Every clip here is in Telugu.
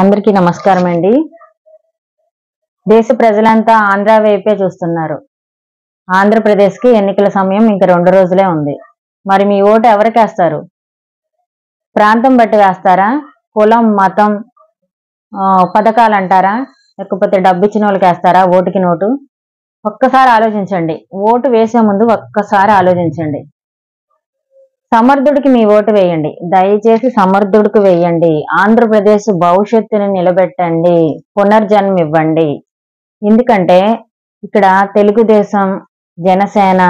అందరికీ నమస్కారం అండి. దేశ ప్రజలంతా ఆంధ్ర వైపే చూస్తున్నారు. ఆంధ్రప్రదేశ్కి ఎన్నికల సమయం ఇంకా 2 రోజులే ఉంది. మరి మీ ఓటు ఎవరికి వేస్తారు? ప్రాంతం బట్టి వేస్తారా? కులం, మతం, పథకాలు అంటారా? లేకపోతే డబ్బిచ్చిన వాళ్ళకి వేస్తారా? ఓటుకి నోటు. ఒక్కసారి ఆలోచించండి. ఓటు వేసే ముందు ఒక్కసారి ఆలోచించండి. సమర్థుడికి మీ ఓటు వేయండి. దయచేసి సమర్థుడికి వేయండి. ఆంధ్రప్రదేశ్ భవిష్యత్తుని నిలబెట్టండి. పునర్జన్మ ఇవ్వండి. ఎందుకంటే ఇక్కడ తెలుగుదేశం, జనసేన,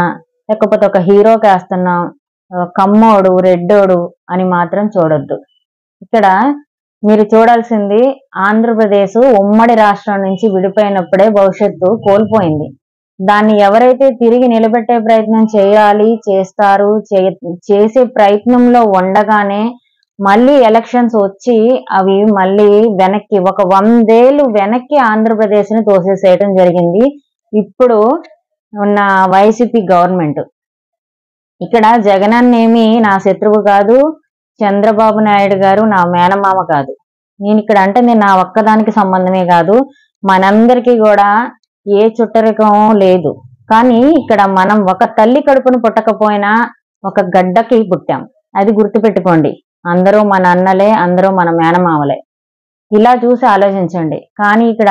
లేకపోతే ఒక హీరోకి వేస్తున్నాం, కమ్మోడు, రెడ్డోడు అని మాత్రం చూడొద్దు. ఇక్కడ మీరు చూడాల్సింది ఆంధ్రప్రదేశ్ ఉమ్మడి రాష్ట్రం నుంచి విడిపోయినప్పుడే భవిష్యత్తు కోల్పోయింది. దాన్ని ఎవరైతే తిరిగి నిలబెట్టే ప్రయత్నం చేయాలి, చేస్తారు, చేసే ప్రయత్నంలో ఉండగానే మళ్ళీ ఎలక్షన్స్ వచ్చి అవి మళ్ళీ వెనక్కి ఒక 100 ఏళ్ళు వెనక్కి ఆంధ్రప్రదేశ్ ని తోసేసేయటం జరిగింది ఇప్పుడు ఉన్న వైసీపీ గవర్నమెంట్. ఇక్కడ జగనన్నేమి నా శత్రువు కాదు, చంద్రబాబు నాయుడు గారు నా మేనమామ కాదు. నేను ఇక్కడ అంటే నా ఒక్కదానికి సంబంధమే కాదు, మనందరికీ కూడా ఏ చుట్టరికం లేదు. కానీ ఇక్కడ మనం ఒక తల్లి కడుపును పుట్టకపోయినా ఒక గడ్డకి పుట్టాం. అది గుర్తుపెట్టుకోండి. అందరూ మన అన్నలే, అందరూ మన మేనమామలే. ఇలా చూసి ఆలోచించండి. కానీ ఇక్కడ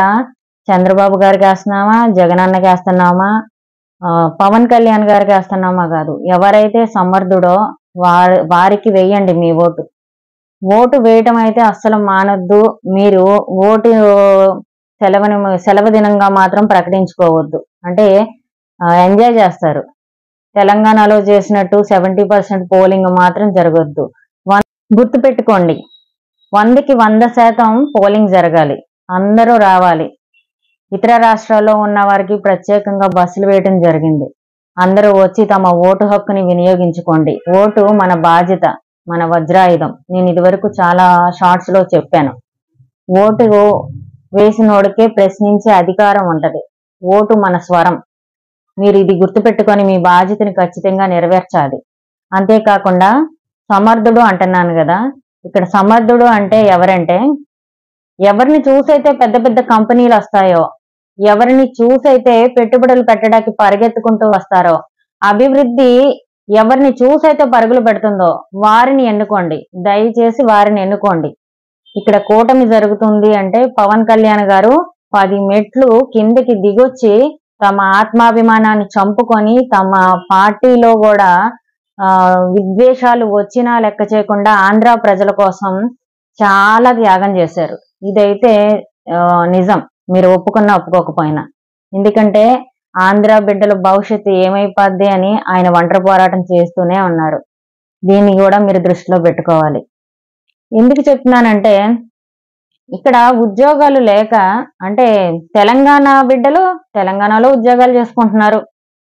చంద్రబాబు గారికి వేస్తున్నామా, జగనన్నకి వేస్తున్నామా, పవన్ కళ్యాణ్ గారికి వేస్తున్నామా కాదు. ఎవరైతే సమర్థుడో వారికి వేయండి మీ ఓటు. ఓటు వేయటం అయితే అస్సలు మానొద్దు. మీరు ఓటు సెలవు దినంగా మాత్రం ప్రకటించుకోవద్దు. అంటే ఎంజాయ్ చేస్తారు. తెలంగాణలో చేసినట్టు 70% పోలింగ్ మాత్రం జరగొద్దు. గుర్తుపెట్టుకోండి, 100కి 100% పోలింగ్ జరగాలి. అందరూ రావాలి. ఇతర రాష్ట్రాల్లో ఉన్న వారికి ప్రత్యేకంగా బస్సులు వేయటం జరిగింది. అందరూ వచ్చి తమ ఓటు హక్కుని వినియోగించుకోండి. ఓటు మన బాధ్యత, మన వజ్రాయుధం. నేను ఇదివరకు చాలా షార్ట్స్ లో చెప్పాను. ఓటు వేసినోడికే ప్రశ్నించే అధికారం ఉంటది. ఓటు మన స్వరం. మీరు ఇది గుర్తుపెట్టుకొని మీ బాధ్యతని ఖచ్చితంగా నెరవేర్చాలి. అంతేకాకుండా సమర్థుడు అంటున్నాను కదా, ఇక్కడ సమర్థుడు అంటే ఎవరంటే ఎవరిని చూసైతే పెద్ద పెద్ద కంపెనీలు వస్తాయో, ఎవరిని చూసైతే పెట్టుబడులు పెట్టడానికి పరిగెత్తుకుంటూ వస్తారో, అభివృద్ధి ఎవరిని చూసైతే పరుగులు పెడుతుందో వారిని ఎన్నుకోండి. దయచేసి వారిని ఎన్నుకోండి. ఇక్కడ కూటమి జరుగుతుంది అంటే పవన్ కళ్యాణ్ గారు 10 మెట్లు కిందకి దిగొచ్చి తమ ఆత్మాభిమానాన్ని చంపుకొని తమ పార్టీలో కూడా విద్వేషాలు వచ్చినా లెక్క చేయకుండా ఆంధ్ర ప్రజల కోసం చాలా త్యాగం చేశారు. ఇదైతే నిజం, మీరు ఒప్పుకున్నా ఒప్పుకోకపోయినా. ఎందుకంటే ఆంధ్ర బిడ్డల భవిష్యత్తు ఏమైపోద్ది అని ఆయన ఒంటరి పోరాటం చేస్తూనే ఉన్నారు. దీన్ని కూడా మీరు దృష్టిలో పెట్టుకోవాలి. ఎందుకు చెప్తున్నానంటే ఇక్కడ ఉద్యోగాలు లేక, అంటే తెలంగాణ బిడ్డలు తెలంగాణలో ఉద్యోగాలు చేసుకుంటున్నారు,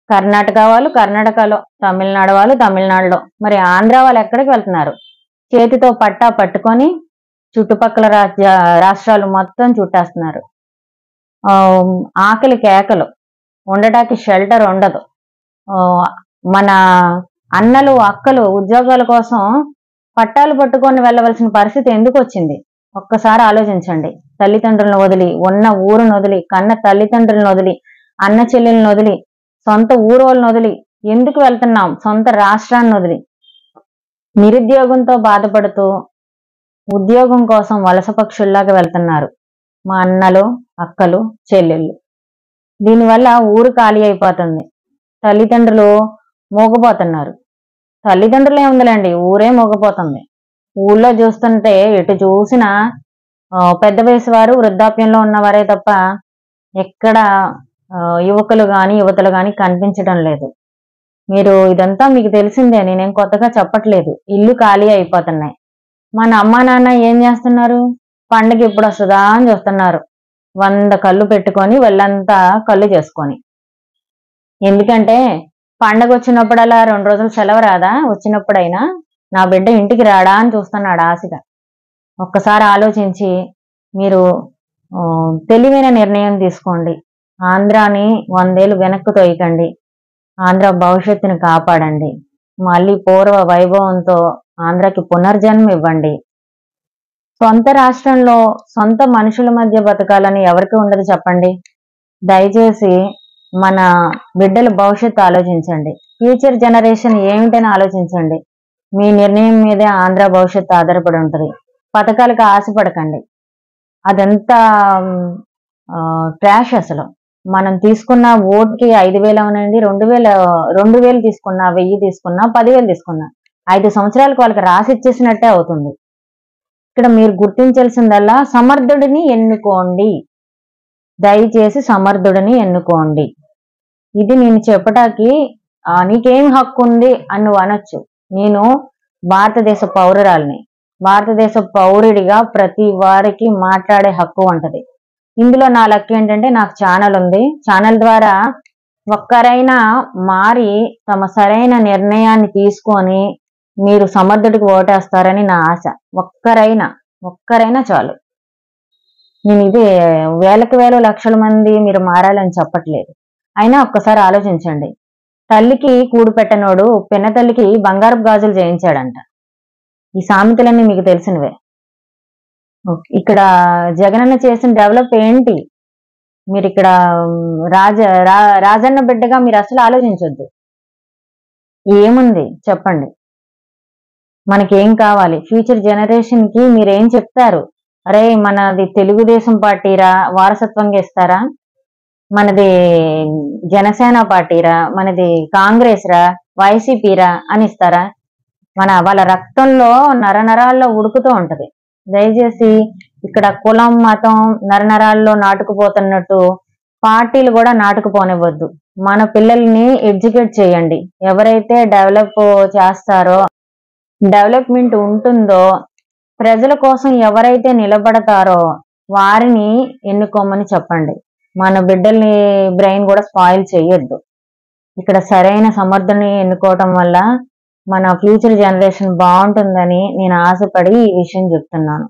కర్ణాటక వాళ్ళు కర్ణాటకలో, తమిళనాడు వాళ్ళు తమిళనాడులో. మరి ఆంధ్ర వాళ్ళు ఎక్కడికి వెళ్తున్నారు? చేతితో పట్టా పట్టుకొని చుట్టుపక్కల రాష్ట్రాలు మొత్తం చుట్టేస్తున్నారు. ఆకలి కేకలు, ఉండటానికి షెల్టర్ ఉండదు. మన అన్నలు అక్కలు ఉద్యోగాల కోసం పట్టాలు పట్టుకొని వెళ్ళవలసిన పరిస్థితి ఎందుకు వచ్చింది? ఒక్కసారి ఆలోచించండి. తల్లిదండ్రులను వదిలి, ఉన్న ఊరును వదిలి, కన్న తల్లిదండ్రులను వదిలి, అన్న చెల్లెలను వదిలి, సొంత ఊరోళ్ళను వదిలి ఎందుకు వెళ్తున్నాం? సొంత రాష్ట్రాన్ని వదిలి. నిరుద్యోగంతో బాధపడుతూ ఉద్యోగం కోసం వలస పక్షుల్లాగా వెళ్తున్నారు మా అన్నలు, అక్కలు, చెల్లెళ్ళు. దీనివల్ల ఊరు ఖాళీ అయిపోతుంది. తల్లిదండ్రులు మోగపోతున్నారు. తల్లిదండ్రులు ఏముందిలేండి, ఊరే మోగపోతుంది. ఊళ్ళో చూస్తుంటే ఎటు చూసినా పెద్ద వయసు వారు, వృద్ధాప్యంలో ఉన్నవారే తప్ప ఎక్కడ యువకులు గాని యువతలు గాని కనిపించడం లేదు. మీరు ఇదంతా మీకు తెలిసిందే, నేనేం కొత్తగా చెప్పట్లేదు. ఇల్లు ఖాళీ అయిపోతున్నాయి. మన అమ్మా నాన్న ఏం చేస్తున్నారు? పండగ ఎప్పుడు వస్తుందా అని చూస్తున్నారు. 100 కళ్ళు పెట్టుకొని వెళ్ళంతా కళ్ళు చేసుకొని. ఎందుకంటే పండగ వచ్చినప్పుడల్లా 2 రోజులు సెలవు రాదా? వచ్చినప్పుడైనా నా బిడ్డ ఇంటికి రాడా అని చూస్తున్నాడు ఆశగా. ఒక్కసారి ఆలోచించి మీరు తెలివైన నిర్ణయం తీసుకోండి. ఆంధ్రాని 100 ఏళ్ళు వెనక్కు తోయకండి. ఆంధ్ర భవిష్యత్తుని కాపాడండి. మళ్ళీ పూర్వ వైభవంతో ఆంధ్రకి పునర్జన్మ ఇవ్వండి. సొంత రాష్ట్రంలో సొంత మనుషుల మధ్య బతకాలని ఎవరికి ఉండదు చెప్పండి. దయచేసి మన బిడ్డల భవిష్యత్తు ఆలోచించండి. ఫ్యూచర్ జనరేషన్ ఏమిటని ఆలోచించండి. మీ నిర్ణయం మీదే ఆంధ్ర భవిష్యత్తు ఆధారపడి ఉంటుంది. పథకాలకు ఆశపడకండి. అదంతా ట్రాష్. అసలు మనం తీసుకున్న ఓటుకి 5,000 అవనండి, 2,000 తీసుకున్నా, 1,000 తీసుకున్నా, 10,000 తీసుకున్నా 5 సంవత్సరాలకు వాళ్ళకి రాసి ఇచ్చేసినట్టే అవుతుంది. ఇక్కడ మీరు గుర్తించాల్సిందల్లా సమర్థుడిని ఎన్నుకోండి. దయచేసి సమర్థుడిని ఎన్నుకోండి. ఇది నేను చెప్పటానికి నీకేం హక్కు ఉంది అని నువ్వు అనొచ్చు. నేను భారతదేశ పౌరురాలిని. భారతదేశ పౌరుడిగా ప్రతి వారికి మాట్లాడే హక్కు ఉంటది. ఇందులో నా లక్ష్యం ఏంటంటే నాకు ఛానల్ ఉంది. ఛానల్ ద్వారా ఒక్కరైనా మారి తమ సరైన నిర్ణయాన్ని తీసుకొని మీరు సమర్థుడికి ఓటేస్తారని నా ఆశ. ఒక్కరైనా చాలు. నేను ఇది వేలకు వేల లక్షల మంది మీరు మారాలని చెప్పట్లేదు. అయినా ఒక్కసారి ఆలోచించండి. తల్లికి కూడు పెట్టనోడు పిన్న తల్లికి బంగారపు గాజులు చేయించాడంట. ఈ సామెతలన్నీ మీకు తెలిసినవే. ఇక్కడ జగనన్న చేసిన డెవలప్ ఏంటి? మీరు ఇక్కడ రాజన్న బిడ్డగా మీరు అసలు ఆలోచించొద్దు. ఏముంది చెప్పండి. మనకేం కావాలి? ఫ్యూచర్ జనరేషన్ కి మీరేం చెప్తారు? అరే మనది తెలుగుదేశం పార్టీరా, వారసత్వంగా ఇస్తారా? మనది జనసేన పార్టీరా, మనది కాంగ్రెస్ రా, వైసీపీరా అని ఇస్తారా? వాళ్ళ రక్తంలో నరనరాల్లో ఉడుకుతూ ఉంటది. దయచేసి ఇక్కడ కులం మతం నరనరాల్లో నాటుకుపోతున్నట్టు పార్టీలు కూడా నాటుకుపోనివ్వద్దు. మన పిల్లల్ని ఎడ్యుకేట్ చేయండి. ఎవరైతే డెవలప్ చేస్తారో, డెవలప్మెంట్ ఉంటుందో, ప్రజల కోసం ఎవరైతే నిలబడతారో వారిని ఎన్నుకోమని చెప్పండి. మన బిడ్డల్ని బ్రెయిన్ కూడా స్పాయిల్ చేయొద్దు. ఇక్కడ సరైన సమర్థుని ఎన్నుకోవటం వల్ల మన ఫ్యూచర్ జనరేషన్ బాగుంటుందని నేను ఆశపడి ఈ విషయం చెప్తున్నాను.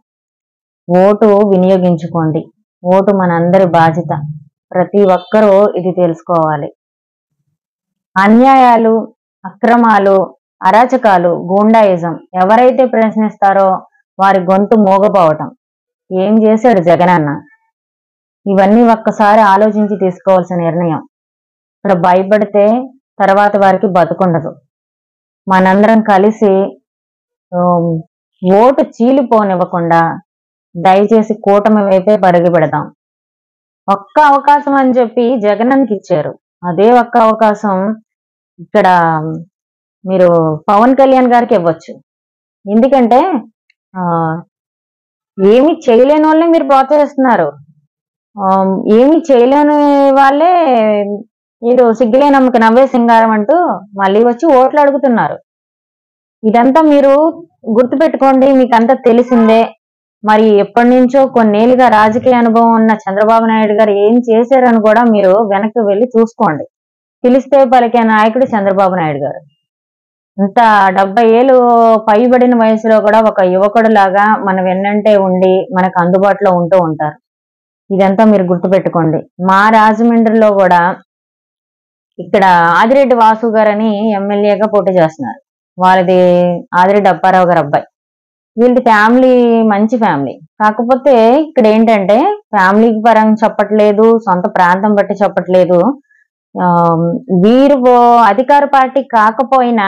ఓటు వినియోగించుకోండి. ఓటు మనందరి బాధ్యత. ప్రతి ఒక్కరూ ఇది తెలుసుకోవాలి. అన్యాయాలు, అక్రమాలు, అరాచకాలు, గూండాయిజం ఎవరైతే ప్రశ్నిస్తారో వారి గొంతు మోగపోవటం. ఏం చేశాడు జగనన్న? ఇవన్నీ ఒక్కసారి ఆలోచించి తీసుకోవాల్సిన నిర్ణయం. ఇక్కడ భయపడితే తర్వాత వారికి బతుకుండదు. మనందరం కలిసి ఓటు చీలిపోనివ్వకుండా దయచేసి కూటమి వైపే పరుగు పెడదాం. ఒక్క అవకాశం అని చెప్పి జగనన్నకి ఇచ్చారు. అదే ఒక్క అవకాశం ఇక్కడ మీరు పవన్ కళ్యాణ్ గారికి ఇవ్వచ్చు. ఎందుకంటే ఏమి చేయలేని వాళ్ళని మీరు ప్రోత్సహిస్తున్నారు. ఏమి చేయలేని వాళ్ళే మీరు సిగ్గులేని నమ్మక నవ్వే సింగారం అంటూ మళ్ళీ వచ్చి ఓట్లు అడుగుతున్నారు. ఇదంతా మీరు గుర్తుపెట్టుకోండి. మీకు అంతా తెలిసిందే. మరి ఎప్పటి నుంచో కొన్నేళ్ళుగా రాజకీయ అనుభవం ఉన్న చంద్రబాబు నాయుడు గారు ఏం చేశారని కూడా మీరు వెనక్కి వెళ్ళి చూసుకోండి. పిలిస్తే పలికే నాయకుడు చంద్రబాబు నాయుడు గారు. ఇంత 70 ఏళ్ళు పైబడిన వయసులో కూడా ఒక యువకుడు లాగా మన వెన్నంటే ఉండి మనకు అందుబాటులో ఉంటూ ఉంటారు. ఇదంతా మీరు గుర్తుపెట్టుకోండి. మా రాజమండ్రిలో కూడా ఇక్కడ ఆదిరెడ్డి వాసు గారని ఎమ్మెల్యేగా పోటీ చేస్తున్నారు. వాళ్ళది ఆదిరెడ్డి అప్పారావు గారు అబ్బాయి. వీళ్ళది ఫ్యామిలీ మంచి ఫ్యామిలీ. కాకపోతే ఇక్కడ ఏంటంటే ఫ్యామిలీ పరంగా చెప్పట్లేదు, సొంత ప్రాంతం బట్టి చెప్పట్లేదు. వీరు అధికార పార్టీ కాకపోయినా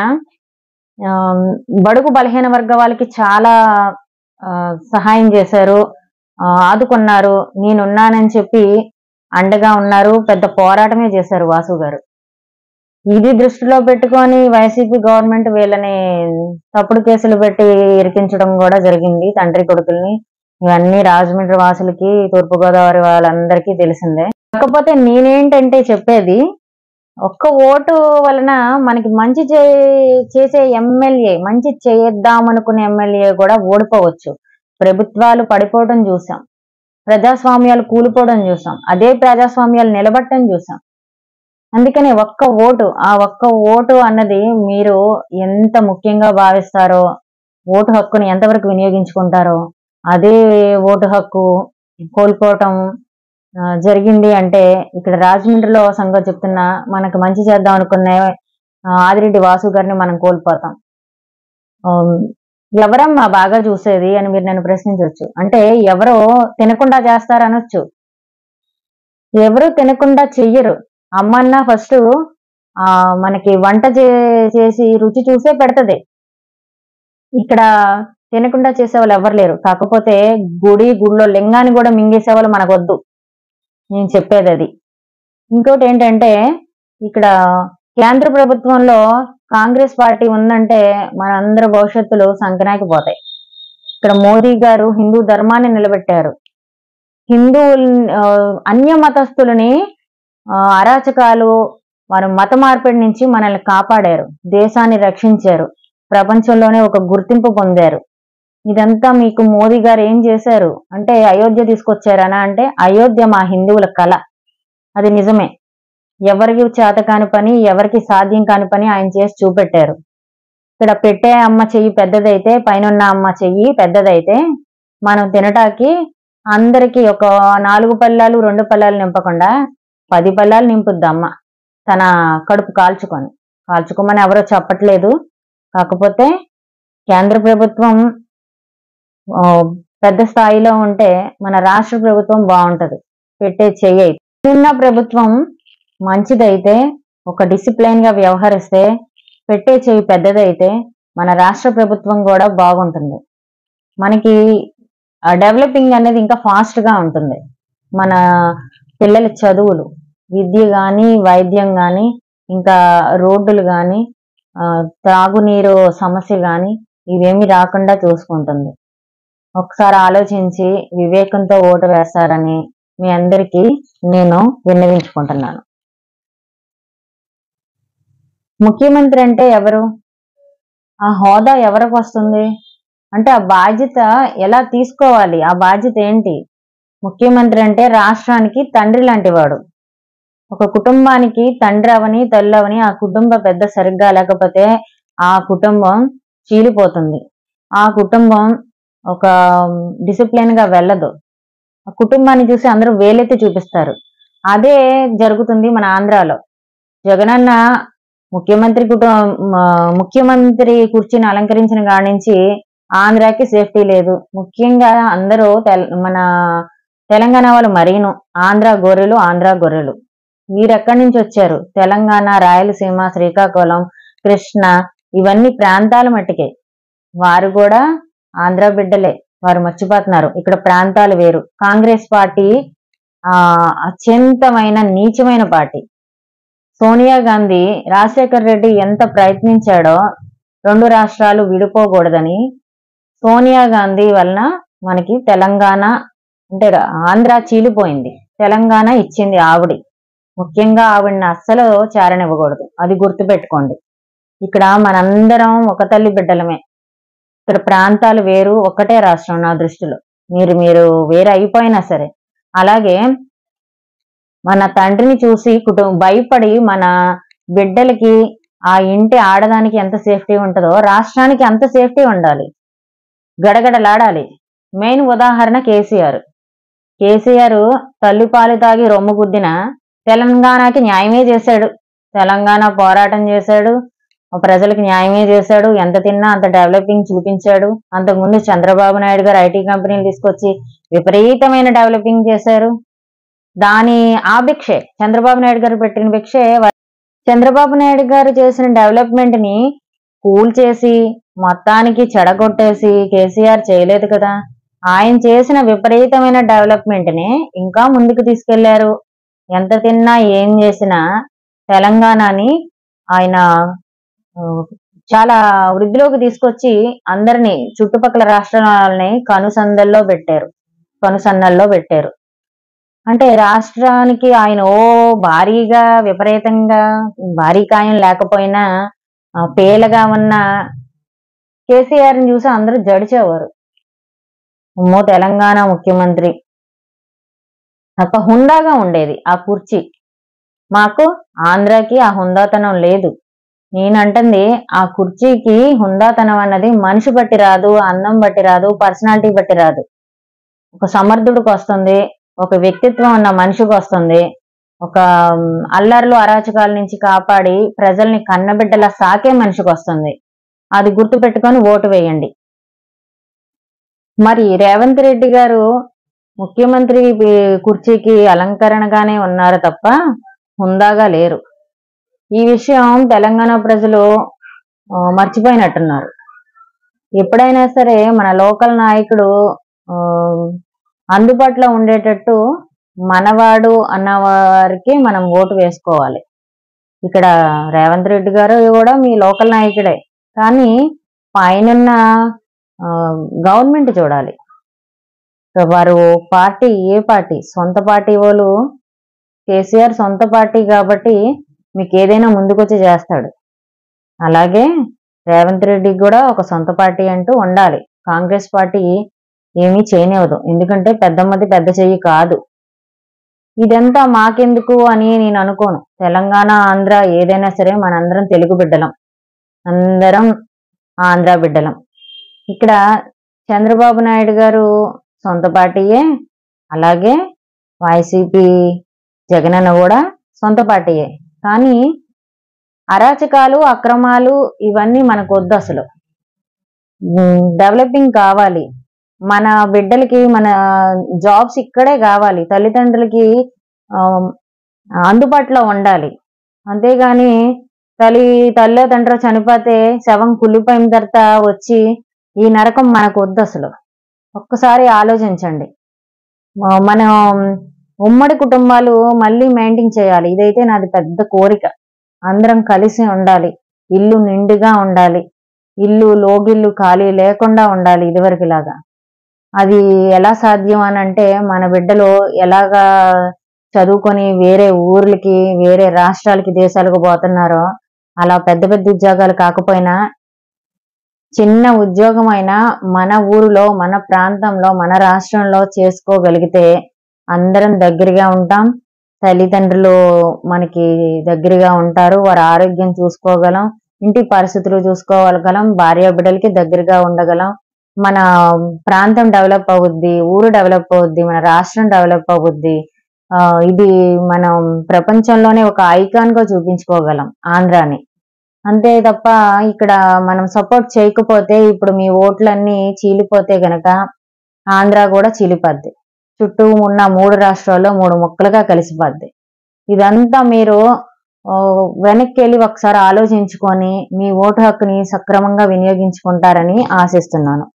బడుగు బలహీన వర్గ వాళ్ళకి చాలా సహాయం చేశారు, ఆదుకున్నారు. నేనున్నానని చెప్పి అండగా ఉన్నారు. పెద్ద పోరాటమే చేశారు వాసు గారు. ఇది దృష్టిలో పెట్టుకొని వైసీపీ గవర్నమెంట్ వీళ్ళని తప్పుడు కేసులు పెట్టి ఇరికించడం కూడా జరిగింది, తండ్రి కొడుకుల్ని. ఇవన్నీ రాజమండ్రి వాసులకి, తూర్పుగోదావరి వాళ్ళందరికీ తెలిసిందే. కాకపోతే నేనేంటంటే చెప్పేది, ఒక్క ఓటు వలన మనకి మంచి చేసే ఎమ్మెల్యే, మంచి చేద్దామనుకునే ఎమ్మెల్యే కూడా ఓడిపోవచ్చు. ప్రభుత్వాలు పడిపోవడం చూసాం, ప్రజాస్వామ్యాలు కూలిపోవడం చూసాం, అదే ప్రజాస్వామ్యాలు నిలబట్టడం చూసాం. అందుకని ఒక్క ఓటు, ఆ ఒక్క ఓటు అన్నది మీరు ఎంత ముఖ్యంగా భావిస్తారో, ఓటు హక్కుని ఎంతవరకు వినియోగించుకుంటారో, అదే ఓటు హక్కు కోల్పోవటం జరిగింది అంటే ఇక్కడ రాజమండ్రిలో సంగతి చెప్తున్నా, మనకు మంచి చేద్దాం అనుకునే ఆదిరెడ్డి వాసు గారిని మనం కోల్పోతాం. ఎవరమ్మా బాగా చూసేది అని మీరు నన్ను ప్రశ్నించవచ్చు. అంటే ఎవరో తినకుండా చేస్తారనొచ్చు. ఎవరు తినకుండా చెయ్యరు. అమ్మన్నా ఫస్ట్ మనకి వంట చేసి రుచి చూసే పెడతది. ఇక్కడ తినకుండా చేసేవాళ్ళు ఎవరు లేరు. కాకపోతే గుడిలో లింగాన్ని కూడా మింగేసేవాళ్ళు మనకొద్దు. నేను చెప్పేది అది. ఇంకోటి ఏంటంటే ఇక్కడ కేంద్ర ప్రభుత్వంలో కాంగ్రెస్ పార్టీ ఉందంటే మనందరి భవిష్యత్తులు సంకనాకి పోతాయి. ఇక్కడ మోదీ గారు హిందూ ధర్మాన్ని నిలబెట్టారు. అన్య మతస్థులని అరాచకాలు వారి మత మార్పిడి నుంచి మనల్ని కాపాడారు, దేశాన్ని రక్షించారు, ప్రపంచంలోనే ఒక గుర్తింపు పొందారు. ఇదంతా మీకు మోదీ గారు ఏం చేశారు అంటే అయోధ్య తీసుకొచ్చారనా అంటే అయోధ్య మా హిందువుల కళ. అది నిజమే. ఎవరికి చేత కాని పని, ఎవరికి సాధ్యం కాని పని ఆయన చేసి చూపెట్టారు. ఇక్కడ పెట్టే అమ్మ చెయ్యి పెద్దదైతే, పైన అమ్మ చెయ్యి పెద్దదైతే మనం తినటానికి అందరికి ఒక 4 పళ్ళాలు 2 పళ్ళాలు నింపకుండా 10 పళ్ళాలు నింపుద్ది అమ్మ, తన కడుపు కాల్చుకోమని ఎవరో చెప్పట్లేదు. కాకపోతే కేంద్ర ప్రభుత్వం పెద్ద స్థాయిలో ఉంటే మన రాష్ట్ర ప్రభుత్వం బాగుంటది. పెట్టే చెయ్యి చిన్న ప్రభుత్వం మంచిదైతే, ఒక డిసిప్లైన్ గా వ్యవహరిస్తే, పెట్టే చెయ్యి పెద్దదైతే మన రాష్ట్ర ప్రభుత్వం కూడా బాగుంటుంది. మనకి డెవలపింగ్ అనేది ఇంకా ఫాస్ట్ గా ఉంటుంది. మన పిల్లల చదువులు, విద్య గాని, వైద్యం గాని, ఇంకా రోడ్డులు గాని, త్రాగునీరు సమస్య గాని ఇవేమి రాకుండా చూసుకుంటుంది. ఒకసారి ఆలోచించి వివేకంతో ఓటు వేస్తారని మీ అందరికీ నేను విన్నవించుకుంటున్నాను. ముఖ్యమంత్రి అంటే ఎవరు? ఆ హోదా ఎవరికి వస్తుంది అంటే ఆ బాధ్యత ఎలా తీసుకోవాలి? ఆ బాధ్యత ఏంటి? ముఖ్యమంత్రి అంటే రాష్ట్రానికి తండ్రి లాంటి వాడు. ఒక కుటుంబానికి తండ్రి అవని తల్లి అవని ఆ కుటుంబ పెద్ద సరిగ్గా లేకపోతే ఆ కుటుంబం చీలిపోతుంది. ఆ కుటుంబం ఒక డిసిప్లిన్ గా వెళ్ళదు. ఆ కుటుంబాన్ని చూసి అందరూ వేలెత్తి చూపిస్తారు. అదే జరుగుతుంది మన ఆంధ్రాలో. జగనన్న ముఖ్యమంత్రి కుర్చీని అలంకరించిన కాడి నుంచి ఆంధ్రాకి సేఫ్టీ లేదు. ముఖ్యంగా అందరూ మన తెలంగాణ వాళ్ళు మరీను ఆంధ్ర గొర్రెలు. వీరెక్కడి నుంచి వచ్చారు? తెలంగాణ, రాయలసీమ, శ్రీకాకుళం, కృష్ణ ఇవన్నీ ప్రాంతాల మట్టికే. వారు కూడా ఆంధ్ర బిడ్డలే. వారు మర్చిపోతున్నారు. ఇక్కడ ప్రాంతాలు వేరు. కాంగ్రెస్ పార్టీ అత్యంతమైన నీచమైన పార్టీ. సోనియా గాంధీ రాజశేఖర్ రెడ్డి ఎంత ప్రయత్నించాడో 2 రాష్ట్రాలు విడిపోకూడదని, సోనియా గాంధీ వలన మనకి తెలంగాణ అంటే ఆంధ్ర చీలిపోయింది. తెలంగాణ ఇచ్చింది ఆవిడి. ముఖ్యంగా ఆవిడని అస్సలు చేరనివ్వకూడదు. అది గుర్తుపెట్టుకోండి. ఇక్కడ మనందరం ఒక తల్లి బిడ్డలమే. ఇక్కడ ప్రాంతాలు వేరు, ఒక్కటే రాష్ట్రం నా దృష్టిలో. మీరు వేరే అయిపోయినా సరే. అలాగే మన తండ్రిని చూసి భయపడి మన బిడ్డలకి ఆ ఇంటి ఆడదానికి ఎంత సేఫ్టీ ఉంటుందో రాష్ట్రానికి అంత సేఫ్టీ ఉండాలి, గడగడలాడాలి. మెయిన్ ఉదాహరణ కేసీఆర్ తల్లిపాలు తాగి రొమ్ము గుద్దిన తెలంగాణకి న్యాయమే చేశాడు. తెలంగాణ పోరాటం చేశాడు, ప్రజలకు న్యాయమే చేశాడు. ఎంత తిన్నా అంత డెవలపింగ్ చూపించాడు. అంతకుముందు చంద్రబాబు నాయుడు గారు ఐటీ కంపెనీలు తీసుకొచ్చి విపరీతమైన డెవలపింగ్ చేశారు. ఆ భిక్షే చంద్రబాబు నాయుడు గారు పెట్టిన భిక్షే. చంద్రబాబు నాయుడు గారు చేసిన డెవలప్మెంట్ ని కూల్చేసి మొత్తానికి చెడగొట్టేసి కేసీఆర్ చేయలేదు కదా. ఆయన చేసిన విపరీతమైన డెవలప్మెంట్ ని ఇంకా ముందుకు తీసుకెళ్లారు. ఎంత తిన్నా ఏం చేసినా తెలంగాణని ఆయన చాలా వృద్ధిలోకి తీసుకొచ్చి అందరినీ చుట్టుపక్కల రాష్ట్రాలని కనుసన్నల్లో పెట్టారు. అంటే రాష్ట్రానికి ఆయన భారీగా విపరీతంగా భారీ కాయం లేకపోయినా పేలగా ఉన్న కేసీఆర్ని చూసి అందరూ జడిచేవారు. అమ్మో తెలంగాణ ముఖ్యమంత్రి ఒక హుందాగా ఉండేది ఆ కుర్చీ. మాకు ఆంధ్రాకి ఆ హుందాతనం లేదు. నేనంటుంది ఆ కుర్చీకి హుందాతనం అన్నది మనిషి బట్టి రాదు, అందం బట్టి రాదు, పర్సనాలిటీ బట్టి రాదు. ఒక సమర్థుడికి వస్తుంది, ఒక వ్యక్తిత్వం ఉన్న మనిషికి వస్తుంది, ఒక అల్లర్లు అరాచకాల నుంచి కాపాడి ప్రజల్ని కన్నబిడ్డలా సాకే మనిషికి వస్తుంది. అది గుర్తుపెట్టుకొని ఓటు వేయండి. మరి రేవంత్ రెడ్డి గారు ముఖ్యమంత్రి కుర్చీకి అలంకరణగానే ఉన్నారు తప్ప హుందాగా లేరు. ఈ విషయం తెలంగాణ ప్రజలు మర్చిపోయినట్టున్నారు. ఎప్పుడైనా సరే మన లోకల్ నాయకుడు అందుబాటులో ఉండేటట్టు మనవాడు అన్న వారికి మనం ఓటు వేసుకోవాలి. ఇక్కడ రేవంత్ రెడ్డి గారు కూడా మీ లోకల్ నాయకుడే, కానీ పైనున్న గవర్నమెంట్ చూడాలి. వారు పార్టీ ఏ పార్టీ సొంత పార్టీ వాళ్ళు, కేసీఆర్ సొంత పార్టీ కాబట్టి మీకు ఏదైనా ముందుకొచ్చి చేస్తాడు. అలాగే రేవంత్ రెడ్డికి కూడా ఒక సొంత పార్టీ అంటూ ఉండాలి. కాంగ్రెస్ పార్టీ ఏమీ చేయనివ్వదు, ఎందుకంటే పెద్దమ్మది పెద్ద చెయ్యి కాదు. ఇదంతా మాకెందుకు అని నేను అనుకోను. తెలంగాణ ఆంధ్ర ఏదైనా సరే మనందరం తెలుగు బిడ్డలం, అందరం ఆంధ్ర బిడ్డలం. ఇక్కడ చంద్రబాబు నాయుడు గారు సొంత పార్టీయే, అలాగే వైసీపీ జగనన్న కూడా సొంత పార్టీయే. కానీ అరాచకాలు అక్రమాలు ఇవన్నీ మనకు వద్దు. అసలు డెవలపింగ్ కావాలి. మన బిడ్డలకి మన జాబ్స్ ఇక్కడే కావాలి. తల్లిదండ్రులకి అందుబాటులో ఉండాలి. అంతేగాని తల్లిదండ్రులు చనిపోతే శవం కుళ్ళిపోయిన తర్వాత వచ్చి ఈ నరకం మనకు వద్దు. అసలు ఒక్కసారి ఆలోచించండి. మనం ఉమ్మడి కుటుంబాలు మళ్ళీ మెయింటైన్ చేయాలి. ఇదైతే నాది పెద్ద కోరిక. అందరం కలిసి ఉండాలి, ఇల్లు నిండుగా ఉండాలి, ఇల్లు లోగిల్లు ఖాళీ లేకుండా ఉండాలి ఇదివరకులాగా. అది ఎలా సాధ్యం అని అంటే, మన బిడ్డలు ఎలాగా చదువుకొని వేరే ఊర్లకి వేరే రాష్ట్రాలకి దేశాలకు పోతున్నారో అలా పెద్ద పెద్ద ఉద్యోగాలు కాకపోయినా చిన్న ఉద్యోగం అయినా మన ఊరిలో మన ప్రాంతంలో మన రాష్ట్రంలో చేసుకోగలిగితే అందరం దగ్గరగా ఉంటాం. తల్లిదండ్రులు మనకి దగ్గరగా ఉంటారు, వారి ఆరోగ్యం చూసుకోగలం, ఇంటి పరిస్థితులు చూసుకోగలం, భార్య బిడ్డలకి దగ్గరగా ఉండగలం. మన ప్రాంతం డెవలప్ అవుద్ది, ఊరు డెవలప్ అవుద్ది, మన రాష్ట్రం డెవలప్ అవుద్ది. ఇది మనం ప్రపంచంలోనే ఒక ఐకాన్ గా చూపించుకోగలం ఆంధ్రాని. అంతే తప్ప ఇక్కడ మనం సపోర్ట్ చేయకపోతే, ఇప్పుడు మీ ఓట్లన్నీ చీలిపోతే గనక ఆంధ్ర కూడా చీలిపోద్ది. చుట్టూ ఉన్న 3 రాష్ట్రాల్లో 3 ముక్కలుగా కలిసిపోద్ది. ఇదంతా మీరు వెనక్కి వెళ్ళి ఒకసారి ఆలోచించుకొని మీ ఓటు హక్కుని సక్రమంగా వినియోగించుకుంటారని ఆశిస్తున్నాను.